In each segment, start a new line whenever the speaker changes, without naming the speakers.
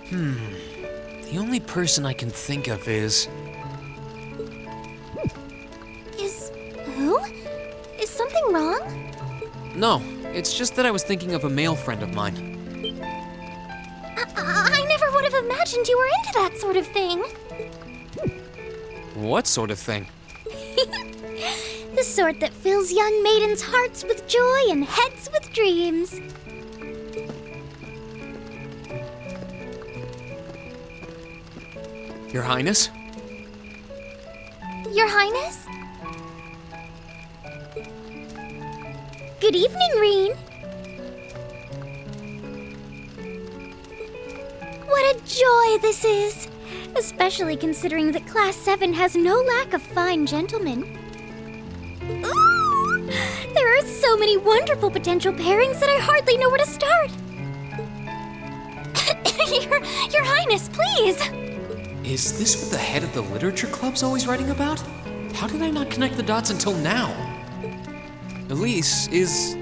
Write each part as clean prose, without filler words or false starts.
The only person I can think of is...
Who? Is something wrong?
No, it's just that I was thinking of a male friend of mine.
I never would have imagined you were into that sort of thing.
What sort of thing?
The sort that fills young maidens' hearts with joy and heads with dreams.
Your Highness?
Your Highness? Good evening, Reen. What a joy this is! Especially considering that Class 7 has no lack of fine gentlemen. Ooh! There are so many wonderful potential pairings that I hardly know where to start. Your Highness, please!
Is this what the head of the literature club's always writing about? How did I not connect the dots until now? Elise, is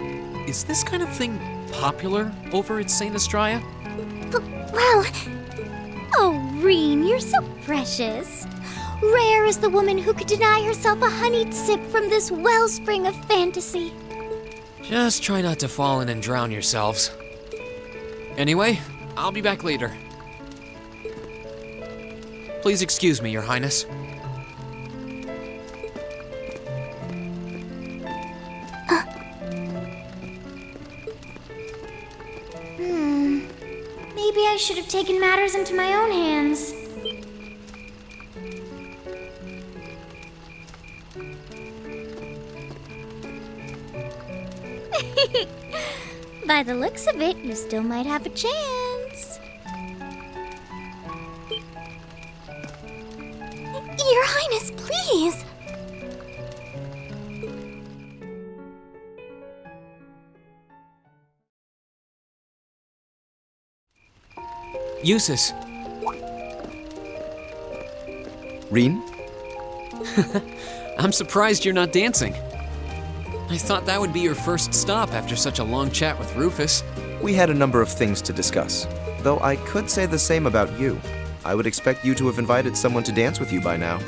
this kind of thing popular over at St. Estrella?
Well... Oh, Reen, you're so precious. Rare is the woman who could deny herself a honeyed sip from this wellspring of fantasy.
Just try not to fall in and drown yourselves. Anyway, I'll be back later. Please excuse me, Your Highness.
Maybe I should have taken matters into my own hands. By the looks of it, you still might have a chance. Your Highness, please!
Jusis.
Reen?
I'm surprised you're not dancing. I thought that would be your first stop after such a long chat with Rufus.
We had a number of things to discuss, though I could say the same about you. I would expect you to have invited someone to dance with you by now.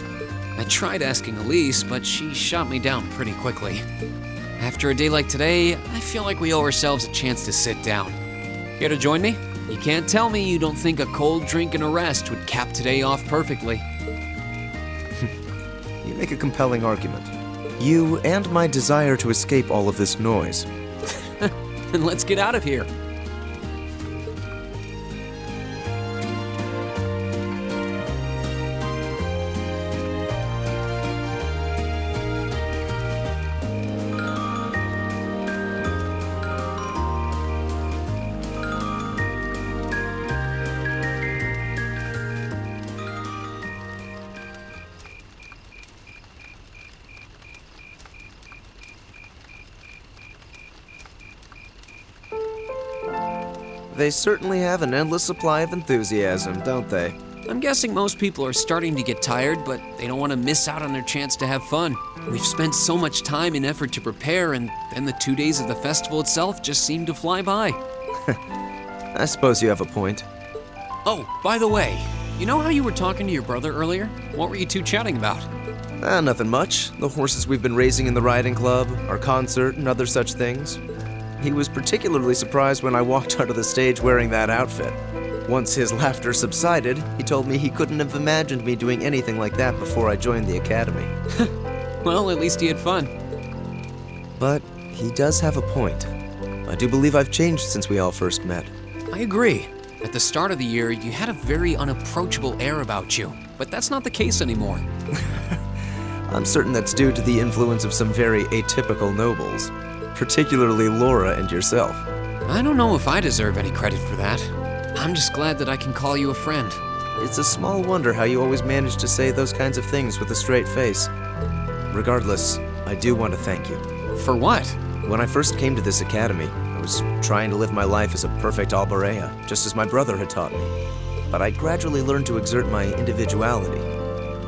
I tried asking Elise, but she shot me down pretty quickly. After a day like today, I feel like we owe ourselves a chance to sit down. Here to join me? You can't tell me you don't think a cold drink and a rest would cap today off perfectly.
You make a compelling argument. You and my desire to escape all of this noise.
Then let's get out of here.
They certainly have an endless supply of enthusiasm, don't they?
I'm guessing most people are starting to get tired, but they don't want to miss out on their chance to have fun. We've spent so much time and effort to prepare, and then the 2 days of the festival itself just seemed to fly by.
I suppose you have a point.
Oh, by the way, you know how you were talking to your brother earlier? What were you two chatting about?
Nothing much. The horses we've been raising in the riding club, our concert, and other such things. He was particularly surprised when I walked onto the stage wearing that outfit. Once his laughter subsided, he told me he couldn't have imagined me doing anything like that before I joined the academy.
Well, at least he had fun.
But he does have a point. I do believe I've changed since we all first met.
I agree. At the start of the year, you had a very unapproachable air about you, but that's not the case anymore.
I'm certain that's due to the influence of some very atypical nobles, particularly Laura and yourself.
I don't know if I deserve any credit for that. I'm just glad that I can call you a friend.
It's a small wonder how you always manage to say those kinds of things with a straight face. Regardless, I do want to thank you.
For what?
When I first came to this academy, I was trying to live my life as a perfect Alborea, just as my brother had taught me. But I gradually learned to exert my individuality.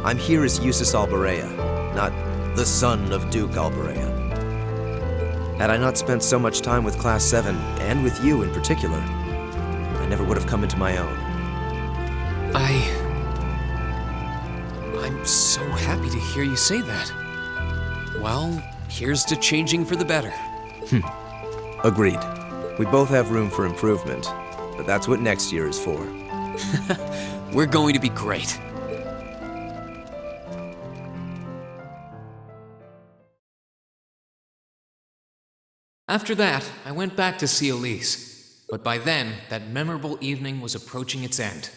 I'm here as Jusis Alborea, not the son of Duke Alborea. Had I not spent so much time with Class 7, and with you in particular, I never would have come into my own.
I'm so happy to hear you say that. Well, here's to changing for the better.
Agreed. We both have room for improvement, but that's what next year is for.
We're going to be great. After that, I went back to see Elise. But by then, that memorable evening was approaching its end.